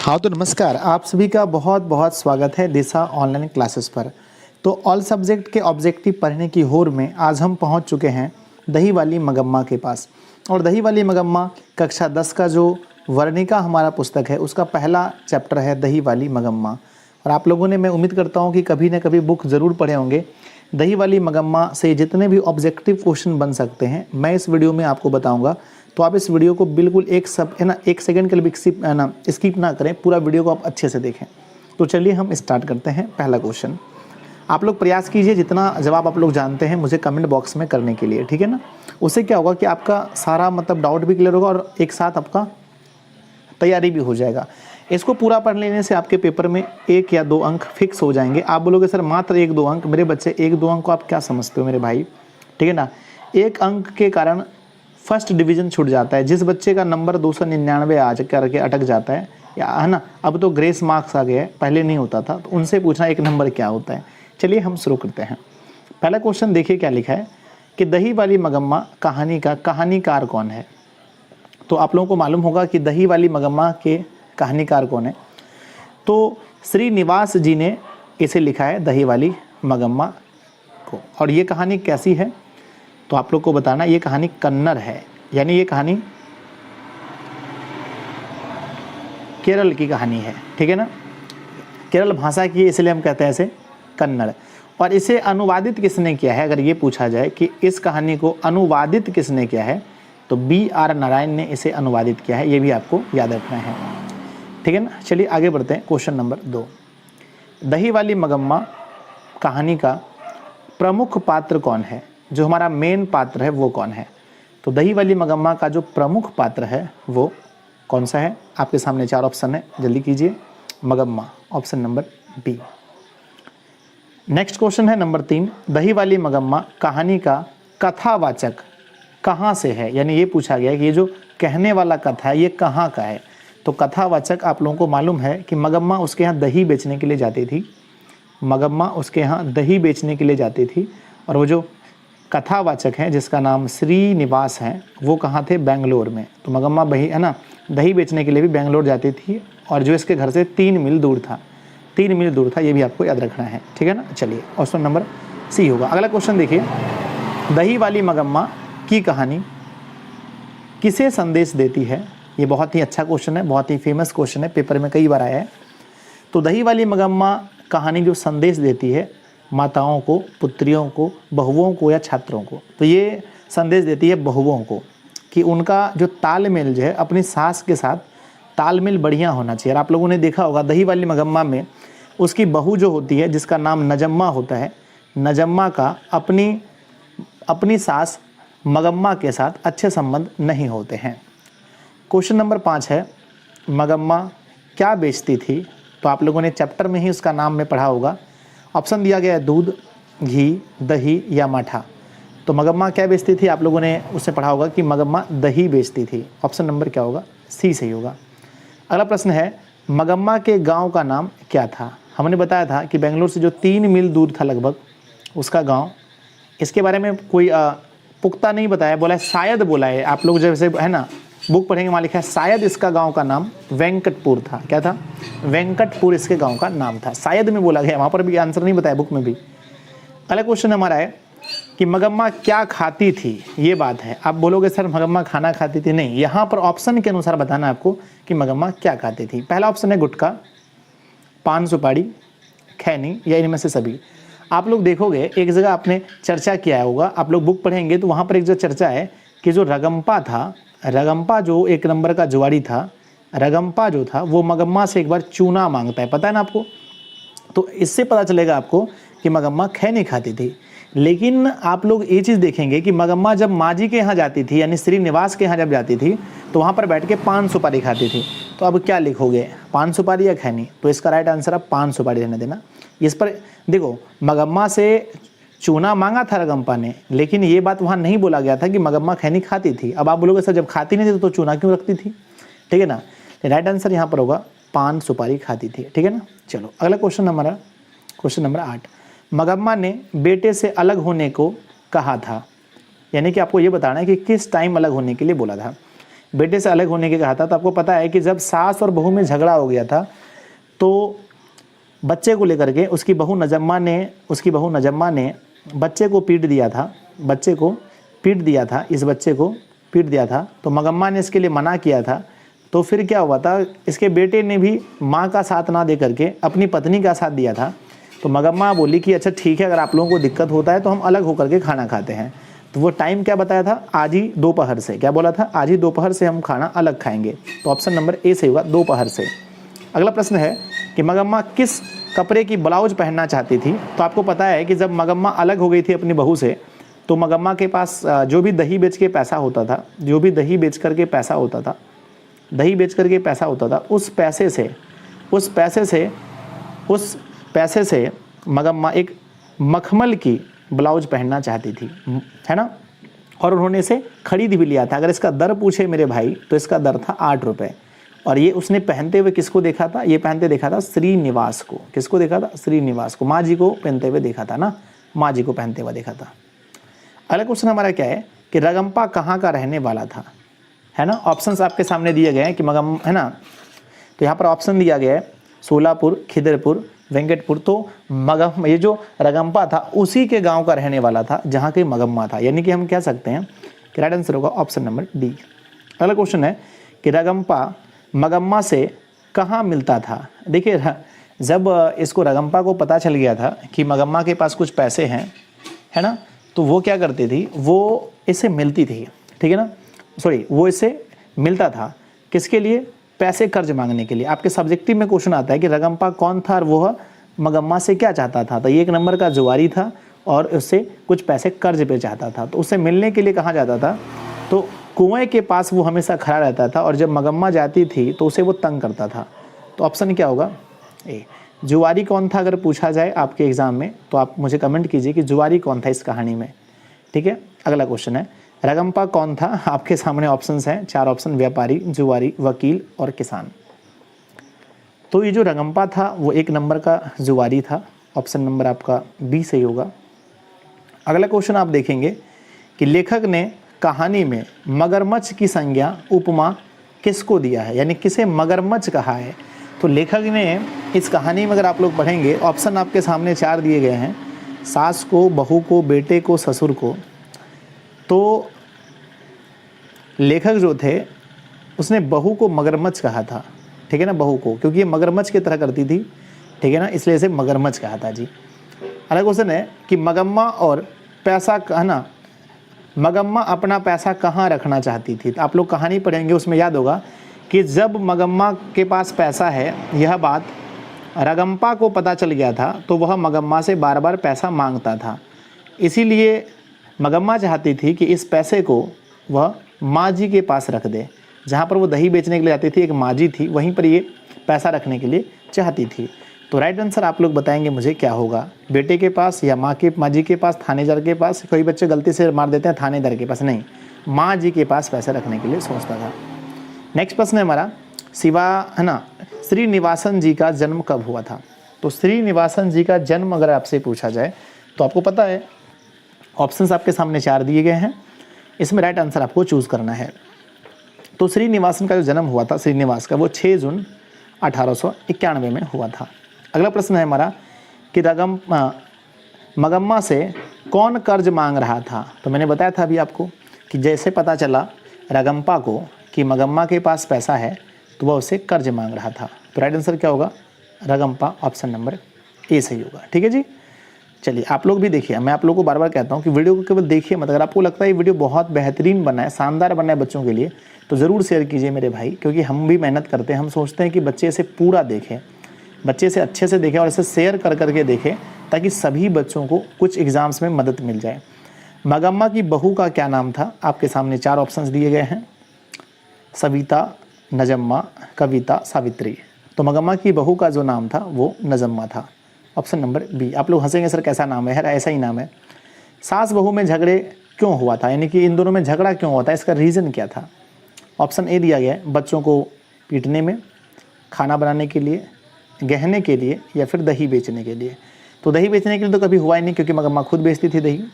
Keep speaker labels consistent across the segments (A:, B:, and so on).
A: हाँ तो नमस्कार, आप सभी का बहुत बहुत स्वागत है दिशा ऑनलाइन क्लासेस पर। तो ऑल सब्जेक्ट के ऑब्जेक्टिव पढ़ने की होड़ में आज हम पहुंच चुके हैं दही वाली मगम्मा के पास। और दही वाली मगम्मा कक्षा 10 का जो वर्णिका हमारा पुस्तक है उसका पहला चैप्टर है दही वाली मगम्मा। और आप लोगों ने, मैं उम्मीद करता हूँ कि कभी न कभी बुक ज़रूर पढ़े होंगे। दही वाली मगम्मा से जितने भी ऑब्जेक्टिव क्वेश्चन बन सकते हैं मैं इस वीडियो में आपको बताऊँगा। तो आप इस वीडियो को बिल्कुल एक सेकंड के लिए भी स्किप ना करें, पूरा वीडियो को आप अच्छे से देखें। तो चलिए हम स्टार्ट करते हैं। पहला क्वेश्चन आप लोग प्रयास कीजिए जितना जवाब आप लोग जानते हैं मुझे कमेंट बॉक्स में करने के लिए, ठीक है ना। उससे क्या होगा कि आपका सारा डाउट भी क्लियर होगा और एक साथ आपका तैयारी भी हो जाएगा। इसको पूरा पढ़ लेने से आपके पेपर में 1 या 2 अंक फिक्स हो जाएंगे। आप बोलोगे सर मात्र 1-2 अंक, मेरे बच्चे 1-2 अंक को आप क्या समझते हो मेरे भाई, ठीक है ना। 1 अंक के कारण फर्स्ट डिवीज़न छूट जाता है। जिस बच्चे का नंबर 299 आ करके अटक जाता है, या है ना, अब तो ग्रेस मार्क्स आ गए हैं, पहले नहीं होता था, तो उनसे पूछना 1 नंबर क्या होता है। चलिए हम शुरू करते हैं। पहला क्वेश्चन देखिए क्या लिखा है कि दही वाली मगम्मा कहानी का कहानीकार कौन है। तो आप लोगों को मालूम होगा कि दही वाली मगम्मा के कहानीकार कौन है। तो श्रीनिवास जी ने इसे लिखा है दही वाली मगम्मा को। और ये कहानी कैसी है तो आप लोग को बताना, ये कहानी कन्नड़ है, यानी ये कहानी केरल की कहानी है, ठीक है ना। केरल भाषा की है इसलिए हम कहते हैं इसे कन्नड़। और इसे अनुवादित किसने किया है, अगर ये पूछा जाए कि इस कहानी को अनुवादित किसने किया है तो B.R. नारायण ने इसे अनुवादित किया है, ये भी आपको याद रखना है, ठीक है ना। चलिए आगे बढ़ते हैं। क्वेश्चन नंबर 2, दही वाली मगम्मा कहानी का प्रमुख पात्र कौन है, जो हमारा मेन पात्र है वो कौन है। तो दही वाली मगम्मा का जो प्रमुख पात्र है वो कौन सा है। आपके सामने 4 ऑप्शन है, जल्दी कीजिए। मगम्मा option number B. Next question है नंबर 3, दही वाली मगम्मा कहानी का कथावाचक कहाँ से है, यानी ये पूछा गया है कि ये जो कहने वाला कथा है ये कहाँ का है। तो कथावाचक आप लोगों को मालूम है कि मगम्मा उसके यहाँ दही बेचने के लिए जाती थी। मगम्मा उसके यहाँ दही बेचने के लिए जाती थी और वो जो कथावाचक हैं जिसका नाम श्रीनिवास है वो कहाँ थे, बेंगलोर में। तो मगम्मा बही है ना दही बेचने के लिए भी बेंगलोर जाती थी और जो इसके घर से 3 मील दूर था, 3 मील दूर था, ये भी आपको याद रखना है, ठीक है ना। चलिए ऑप्शन नंबर सी होगा। अगला क्वेश्चन देखिए, दही वाली मगम्मा की कहानी किसे संदेश देती है। ये बहुत ही अच्छा क्वेश्चन है, बहुत ही फेमस क्वेश्चन है, पेपर में कई बार आया है। तो दही वाली मगम्मा कहानी जो संदेश देती है माताओं को, पुत्रियों को, बहुओं को या छात्रों को, तो ये संदेश देती है बहुओं को कि उनका जो तालमेल जो है अपनी सास के साथ तालमेल बढ़िया होना चाहिए। और आप लोगों ने देखा होगा दही वाली मगम्मा में उसकी बहू जो होती है जिसका नाम नजम्मा होता है, नजम्मा का अपनी सास मगम्मा के साथ अच्छे संबंध नहीं होते हैं। क्वेश्चन नंबर 5 है, मगम्मा क्या बेचती थी। तो आप लोगों ने चैप्टर में ही उसका नाम में पढ़ा होगा। ऑप्शन दिया गया है दूध, घी, दही या माठा। तो मगम्मा क्या बेचती थी, आप लोगों ने उससे पढ़ा होगा कि मगम्मा दही बेचती थी। ऑप्शन नंबर क्या होगा, सी सही होगा। अगला प्रश्न है, मगम्मा के गांव का नाम क्या था। हमने बताया था कि बेंगलोर से जो 3 मील दूर था लगभग उसका गांव। इसके बारे में कोई पुख्ता नहीं बताया, बोला है शायद, बोला है। आप लोग जैसे है ना बुक पढ़ेंगे वहाँ लिखा है शायद इसका गांव का नाम वेंकटपुर था। क्या था, वेंकटपुर इसके गांव का नाम था, शायद में बोला गया, वहाँ पर भी आंसर नहीं बताया बुक में भी। अगला क्वेश्चन हमारा है कि मगम्मा क्या खाती थी। ये बात है, आप बोलोगे सर मगम्मा खाना खाती थी, नहीं, यहाँ पर ऑप्शन के अनुसार बताना आपको कि मगम्मा क्या खाती थी। पहला ऑप्शन है गुटखा, पान सुपारी, खैनी या इनमें से सभी। आप लोग देखोगे एक जगह आपने चर्चा किया होगा, आप लोग बुक पढ़ेंगे तो वहाँ पर एक जो चर्चा है कि जो रगम्पा था, रगम्पा जो 1 नंबर का जुआरी था, रगम्पा जो था वो मगम्मा से एक बार चूना मांगता है, पता है ना आपको। तो इससे पता चलेगा आपको कि मगम्मा खैनी खाती थी। लेकिन आप लोग ये चीज़ देखेंगे कि मगम्मा जब माँ के यहाँ जाती थी, यानी श्रीनिवास के यहाँ जब जाती थी तो वहाँ पर बैठ के पान सुपारी खाती थी। तो अब क्या लिखोगे, पान सुपारी या खैनी। तो इसका राइट आंसर आप पान सुपारी रहने देना। इस पर देखो, मगम्मा से चूना मांगा था रगम्पा ने, लेकिन ये बात वहाँ नहीं बोला गया था कि मगम्मा खैनी खाती थी। अब आप बोलोगे सर जब खाती नहीं थी तो चूना क्यों रखती थी, ठीक है ना। राइट आंसर यहाँ पर होगा पान सुपारी खाती थी, ठीक है ना। चलो अगला क्वेश्चन हमारा, क्वेश्चन नंबर 8, मगम्मा ने बेटे से अलग होने को कहा था, यानी कि आपको ये बताना है कि किस टाइम अलग होने के लिए बोला था। बेटे से अलग होने के कहा था। तो आपको पता है कि जब सास और बहू में झगड़ा हो गया था तो बच्चे को लेकर के उसकी बहू नजम्मा ने बच्चे को पीट दिया था, इस बच्चे को पीट दिया था। तो मगम्मा ने इसके लिए मना किया था। तो फिर क्या हुआ था, इसके बेटे ने भी माँ का साथ ना दे करके अपनी पत्नी का साथ दिया था। तो मगम्मा बोली कि अच्छा ठीक है, अगर आप लोगों को दिक्कत होता है तो हम अलग होकर के खाना खाते हैं। तो वो टाइम क्या बताया था, आज ही दोपहर से, क्या बोला था, आज ही दोपहर से हम खाना अलग खाएंगे। तो ऑप्शन नंबर ए सही होगा, दोपहर से। अगला प्रश्न है कि मगम्मा किस कपड़े की ब्लाउज पहनना चाहती थी। तो आपको पता है कि जब मगम्मा अलग हो गई थी अपनी बहू से, तो मगम्मा के पास जो भी दही बेच के पैसा होता था, उस पैसे से मगम्मा एक मखमल की ब्लाउज पहनना चाहती थी, है ना। और उन्होंने इसे खरीद भी लिया था। अगर इसका दर पूछे मेरे भाई तो इसका दर था 8 रुपये। और ये उसने पहनते हुए किसको देखा था, ये पहनते देखा था श्रीनिवास को। किसको देखा था, श्रीनिवास को, माँ जी को पहनते हुए देखा था ना, माँ जी को पहनते हुए देखा था। अगला क्वेश्चन हमारा क्या है कि रगम्पा कहाँ का रहने वाला था, है ना। ऑप्शंस आपके सामने दिए गए हैं कि है ना। तो यहाँ पर ऑप्शन दिया गया है सोलापुर, खिदरपुर, वेंकटपुर। तो ये जो रगम्पा था उसी के गांव का रहने वाला था जहाँ के मगम्मा था, यानी कि हम कह सकते हैं कि राइट आंसर होगा ऑप्शन नंबर डी। अगला क्वेश्चन है कि रगम्पा मगम्मा से कहाँ मिलता था। देखिए जब इसको रगम्पा को पता चल गया था कि मगम्मा के पास कुछ पैसे हैं, है ना, तो वो क्या करती थी, वो इससे मिलती थी, ठीक है ना, वो इससे मिलता था किसके लिए, पैसे कर्ज मांगने के लिए। आपके सब्जेक्टिव में क्वेश्चन आता है कि रगम्पा कौन था और वह मगम्मा से क्या चाहता था। तो ये 1 नंबर का जुआरी था और उससे कुछ पैसे कर्ज पे चाहता था। तो उससे मिलने के लिए कहाँ जाता था, तो कुएं के पास वो हमेशा खड़ा रहता था। और जब मगम्मा जाती थी तो उसे वो तंग करता था। तो ऑप्शन क्या होगा, ए। जुआरी कौन था अगर पूछा जाए आपके एग्जाम में तो आप मुझे कमेंट कीजिए कि जुआरी कौन था इस कहानी में, ठीक है। अगला क्वेश्चन है रगम्पा कौन था। आपके सामने ऑप्शंस हैं, 4 ऑप्शन, व्यापारी, जुआरी, वकील और किसान। तो ये जो रगम्पा था वो 1 नंबर का जुआरी था। ऑप्शन नंबर आपका बी सही होगा। अगला क्वेश्चन आप देखेंगे कि लेखक ने कहानी में मगरमच्छ की संज्ञा उपमा किसको दिया है, यानी किसे मगरमच्छ कहा है। तो लेखक ने इस कहानी में अगर आप लोग पढ़ेंगे, ऑप्शन आपके सामने 4 दिए गए हैं, सास को, बहू को, बेटे को, ससुर को। तो लेखक जो थे उसने बहू को मगरमच्छ कहा था, ठीक है ना, बहू को, क्योंकि ये मगरमच्छ की तरह करती थी, ठीक है ना, इसलिए इसे मगरमच्छ कहा था जी। अगला क्वेश्चन है कि मगम्मा और पैसा कहना, मगम्मा अपना पैसा कहाँ रखना चाहती थी। तो आप लोग कहानी पढ़ेंगे उसमें याद होगा कि जब मगम्मा के पास पैसा है, यह बात रगम्पा को पता चल गया था तो वह मगम्मा से बार बार पैसा मांगता था। इसीलिए मगम्मा चाहती थी कि इस पैसे को वह माँ जी के पास रख दे। जहाँ पर वो दही बेचने के लिए जाती थी, एक माँ जी थी, वहीं पर ये पैसा रखने के लिए चाहती थी। तो राइट आंसर आप लोग बताएंगे मुझे क्या होगा, बेटे के पास या माँ जी के पास, थानेदार के पास। कोई बच्चे गलती से मार देते हैं थानेदार के पास, नहीं, माँ जी के पास पैसा रखने के लिए सोचता था। नेक्स्ट प्रश्न है हमारा, है ना, श्रीनिवासन जी का जन्म कब हुआ था। तो श्रीनिवासन जी का जन्म अगर आपसे पूछा जाए तो आपको पता है, ऑप्शंस आपके सामने 4 दिए गए हैं, इसमें राइट आंसर आपको चूज़ करना है। तो श्रीनिवासन का जो जन्म हुआ था, श्रीनिवास का, वो 6 जून 1891 में हुआ था। अगला प्रश्न है हमारा कि मगम्मा से कौन कर्ज मांग रहा था। तो मैंने बताया था अभी आपको कि जैसे पता चला रगम्पा को कि मगम्मा के पास पैसा है तो वह उससे कर्ज मांग रहा था। तो राइट आंसर क्या होगा, रगम्पा, ऑप्शन नंबर ए सही होगा, ठीक है जी। चलिए आप लोग भी देखिए, मैं आप लोगों को बार बार कहता हूँ कि वीडियो को केवल देखिए मत। अगर आपको लगता है ये वीडियो बहुत बेहतरीन बना है, शानदार बना है बच्चों के लिए, तो ज़रूर शेयर कीजिए मेरे भाई, क्योंकि हम भी मेहनत करते हैं। हम सोचते हैं कि बच्चे इसे पूरा देखें, बच्चे से अच्छे से देखें और इसे शेयर कर करके देखें, ताकि सभी बच्चों को कुछ एग्ज़ाम्स में मदद मिल जाए। मगम्मा की बहू का क्या नाम था। आपके सामने 4 ऑप्शंस दिए गए हैं, सविता, नजम्मा, कविता, सावित्री। तो मगम्मा की बहू का जो नाम था वो नजम्मा था, ऑप्शन नंबर बी। आप लोग हंसेंगे सर कैसा नाम है, ऐसा ही नाम है। सास बहू में झगड़े क्यों हुआ था, यानी कि इन दोनों में झगड़ा क्यों हुआ था, इसका रीज़न क्या था। ऑप्शन ए दिया गया है, बच्चों को पीटने में, खाना बनाने के लिए, गहने के लिए, या फिर दही बेचने के लिए। तो दही बेचने के लिए तो कभी हुआ ही नहीं, क्योंकि मगम्मा खुद बेचती थी दही।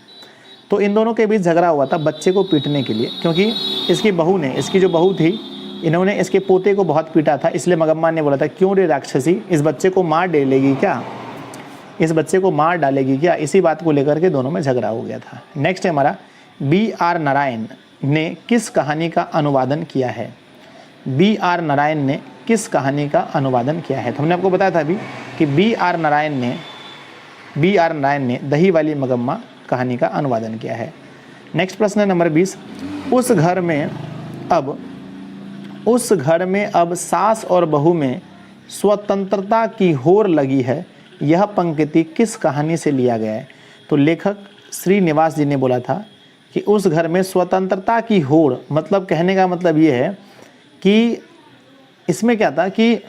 A: तो इन दोनों के बीच झगड़ा हुआ था बच्चे को पीटने के लिए, क्योंकि इसकी बहू ने, इसकी जो बहू थी, इन्होंने इसके पोते को बहुत पीटा था। इसलिए मगम्मा ने बोला था क्यों रे राक्षसी, इस बच्चे को मार डालेगी क्या, इस बच्चे को मार डालेगी क्या। इसी बात को लेकर के दोनों में झगड़ा हो गया था। नेक्स्ट है हमारा B.R. नारायण ने किस कहानी का अनुवादन किया है। B.R. नारायण ने किस कहानी का अनुवादन किया है। तो हमने आपको बताया था अभी कि B.R. नारायण ने दही वाली मगम्मा कहानी का अनुवादन किया है। नेक्स्ट प्रश्न है नंबर 20। उस घर में अब सास और बहू में स्वतंत्रता की होड़ लगी है, यह पंक्ति किस कहानी से लिया गया है। तो लेखक श्रीनिवास जी ने बोला था कि उस घर में स्वतंत्रता की होड़, मतलब कहने का मतलब ये है कि इसमें क्या था कि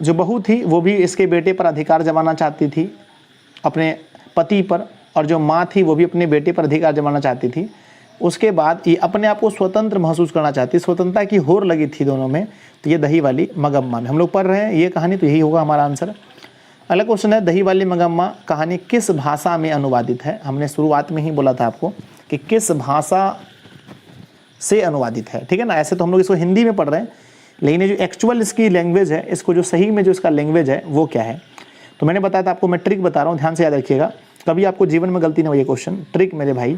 A: जो बहू थी वो भी इसके बेटे पर अधिकार जमाना चाहती थी, अपने पति पर, और जो माँ थी वो भी अपने बेटे पर अधिकार जमाना चाहती थी। उसके बाद ये अपने आप को स्वतंत्र महसूस करना चाहती, स्वतंत्रता की होड़ लगी थी दोनों में। तो ये दही वाली मगम्मा में हम लोग पढ़ रहे हैं ये कहानी, तो यही होगा हमारा आंसर। अगला क्वेश्चन है दही वाली मगम्मा कहानी किस भाषा में अनुवादित है। हमने शुरुआत में ही बोला था आपको कि किस भाषा से अनुवादित है, ठीक है ना। ऐसे तो हम लोग इसको हिंदी में पढ़ रहे हैं, लेकिन ये जो एक्चुअल इसकी लैंग्वेज है, इसको जो सही में जो इसका लैंग्वेज है वो क्या है। तो मैंने बताया था आपको, मैं ट्रिक बता रहा हूँ, ध्यान से याद रखिएगा, कभी आपको जीवन में गलती ना हो। ये क्वेश्चन ट्रिक मेरे भाई,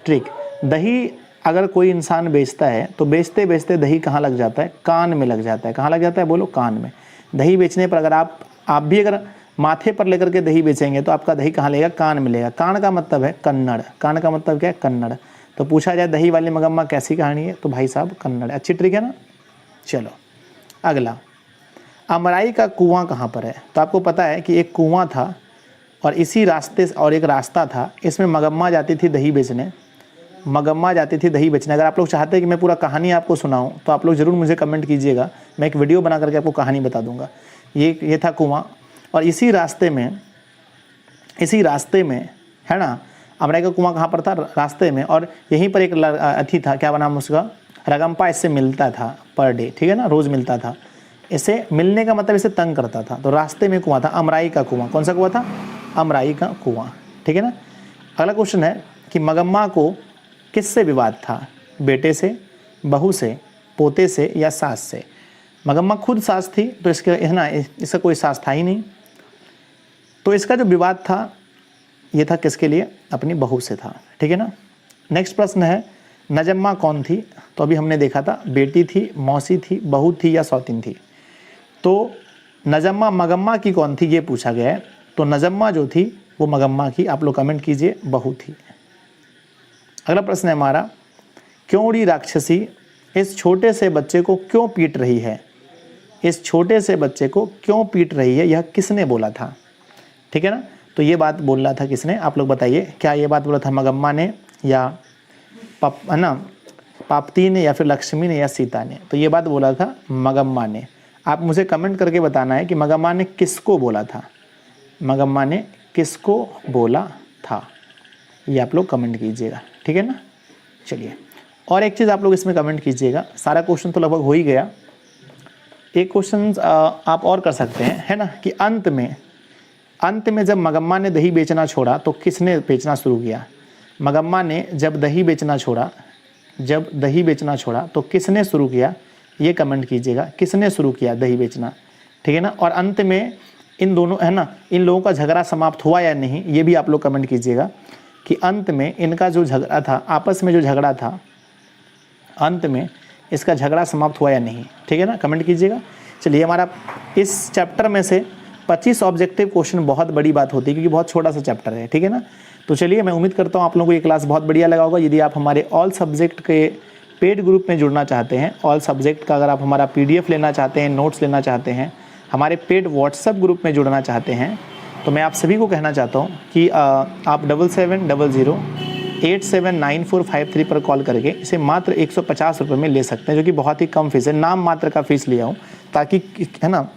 A: ट्रिक। दही अगर कोई इंसान बेचता है तो बेचते बेचते दही कहाँ लग जाता है, कान में लग जाता है। कहाँ लग जाता है, बोलो, कान में। दही बेचने पर अगर आप भी अगर माथे पर लेकर के दही बेचेंगे तो आपका दही कहाँ लेगा, कान में लेगा। कान का मतलब है कन्नड़, कान का मतलब क्या है, कन्नड़। तो पूछा जाए दही वाली मगम्मा कैसी कहानी है, तो भाई साहब कन्नड़। अच्छी ट्रिक है ना। चलो अगला, अमराई का कुआं कहाँ पर है। तो आपको पता है कि एक कुआं था और इसी रास्ते और एक रास्ता था, इसमें मगम्मा जाती थी दही बेचने, मगम्मा जाती थी दही बेचने। अगर आप लोग चाहते हैं कि मैं पूरा कहानी आपको सुनाऊं तो आप लोग ज़रूर मुझे कमेंट कीजिएगा, मैं एक वीडियो बना करके आपको कहानी बता दूंगा। ये था कुआं और इसी रास्ते में है ना, अमराई का कुआं कहाँ पर था, रास्ते में। और यहीं पर एक अथी था, क्या नाम उसका, रगम्पा, इससे मिलता था पर डे, ठीक है ना, रोज़ मिलता था। इसे मिलने का मतलब इसे तंग करता था। तो रास्ते में कुआं था, अमराई का कुआं। कौन सा कुआं था, अमराई का कुआं, ठीक है ना। अगला क्वेश्चन है कि मगम्मा को किससे विवाद था, बेटे से, बहू से, पोते से या सास से। मगम्मा खुद सास थी तो इसके है ना, इसका कोई सास था ही नहीं। तो इसका जो विवाद था ये था किसके लिए, अपनी बहू से था, ठीक है ना। नेक्स्ट प्रश्न है नजम्मा कौन थी। तो अभी हमने देखा था बेटी थी, मौसी थी, बहू थी या सौतीन थी। तो नजम्मा मगम्मा की कौन थी ये पूछा गया है। तो नजम्मा जो थी वो मगम्मा की, आप लोग कमेंट कीजिए, बहू थी। अगला प्रश्न है हमारा, क्योंड़ी राक्षसी इस छोटे से बच्चे को क्यों पीट रही है। इस छोटे से बच्चे को क्यों पीट रही है, यह किसने बोला था, ठीक है ना। तो ये बात बोल रहा था किसने, आप लोग बताइए। क्या ये बात बोला था मगम्मा ने या पापती ने या फिर लक्ष्मी ने या सीता ने। तो ये बात बोला था मगम्मा ने। आप मुझे कमेंट करके बताना है कि मगम्मा ने किसको बोला था, मगम्मा ने किसको बोला था, ये आप लोग कमेंट कीजिएगा, ठीक है ना। चलिए और एक चीज़ आप लोग इसमें कमेंट कीजिएगा। सारा क्वेश्चन तो लगभग हो ही गया, एक क्वेश्चन आप और कर सकते हैं, है ना, कि अंत में जब मगम्मा ने दही बेचना छोड़ा तो किसने बेचना शुरू किया। मगम्मा ने जब दही बेचना छोड़ा तो किसने शुरू किया, ये कमेंट कीजिएगा, किसने शुरू किया दही बेचना, ठीक है ना। और अंत में इन दोनों, है ना, इन लोगों का झगड़ा समाप्त हुआ या नहीं, ये भी आप लोग कमेंट कीजिएगा कि अंत में इनका जो झगड़ा था, आपस में जो झगड़ा था, अंत में इसका झगड़ा समाप्त हुआ या नहीं, ठीक है ना, कमेंट कीजिएगा। चलिए हमारा इस चैप्टर में से 25 ऑब्जेक्टिव क्वेश्चन बहुत बड़ी बात होती है क्योंकि बहुत छोटा सा चैप्टर है, ठीक है ना। तो चलिए मैं उम्मीद करता हूँ आप लोगों को ये क्लास बहुत बढ़िया लगा होगा। यदि आप हमारे ऑल सब्जेक्ट के पेड ग्रुप में जुड़ना चाहते हैं, ऑल सब्जेक्ट का अगर आप हमारा PDF लेना चाहते हैं, नोट्स लेना चाहते हैं, हमारे पेड व्हाट्सएप ग्रुप में जुड़ना चाहते हैं, तो मैं आप सभी को कहना चाहता हूँ कि आप 7700879453 पर कॉल करके इसे मात्र 150 रुपये में ले सकते हैं, जो कि बहुत ही कम फीस है। नाम मात्र का फ़ीस लिया हूँ ताकि, है ना,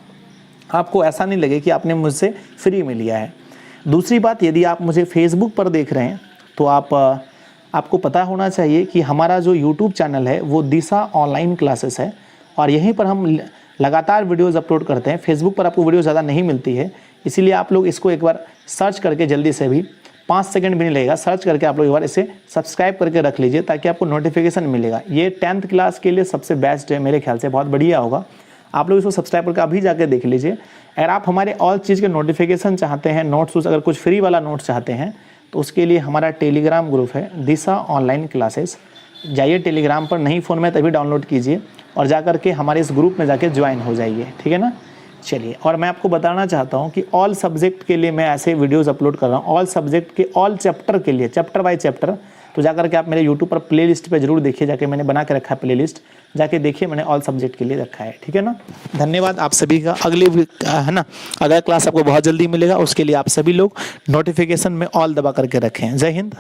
A: आपको ऐसा नहीं लगे कि आपने मुझसे फ्री में लिया है। दूसरी बात, यदि आप मुझे फेसबुक पर देख रहे हैं तो आपको पता होना चाहिए कि हमारा जो यूट्यूब चैनल है वो दिशा ऑनलाइन क्लासेस है और यहीं पर हम लगातार वीडियोज़ अपलोड करते हैं। फेसबुक पर आपको वीडियो ज़्यादा नहीं मिलती है, इसीलिए आप लोग इसको एक बार सर्च करके जल्दी से भी 5 सेकंड भी नहीं लगेगा, सर्च करके आप लोग एक बार इसे सब्सक्राइब करके रख लीजिए ताकि आपको नोटिफिकेशन मिलेगा। ये 10th क्लास के लिए सबसे बेस्ट है मेरे ख्याल से, बहुत बढ़िया होगा। आप लोग इसको सब्सक्राइब करके अभी जाके देख लीजिए। अगर आप हमारे ऑल चीज़ के नोटिफिकेशन चाहते हैं, नोट्स अगर कुछ फ्री वाला नोट्स चाहते हैं तो उसके लिए हमारा टेलीग्राम ग्रुप है दिशा ऑनलाइन क्लासेस। जाइए टेलीग्राम पर, नहीं फ़ोन में तभी डाउनलोड कीजिए और जा कर के हमारे इस ग्रुप में जाके ज्वाइन हो जाइए, ठीक है ना। चलिए, और मैं आपको बताना चाहता हूँ कि ऑल सब्जेक्ट के लिए मैं ऐसे वीडियोस अपलोड कर रहा हूँ, ऑल सब्जेक्ट के ऑल चैप्टर के लिए, चैप्टर बाय चैप्टर। तो जाकर के आप मेरे यूट्यूब पर प्लेलिस्ट पे जरूर देखिए, जाके मैंने बना के रखा है प्लेलिस्ट, जाके देखिए, मैंने ऑल सब्जेक्ट के लिए रखा है, ठीक है ना। धन्यवाद आप सभी का। अगले है ना, अगला क्लास आपको बहुत जल्दी मिलेगा, उसके लिए आप सभी लोग नोटिफिकेशन में ऑल दबा करके रखें। जय हिंद।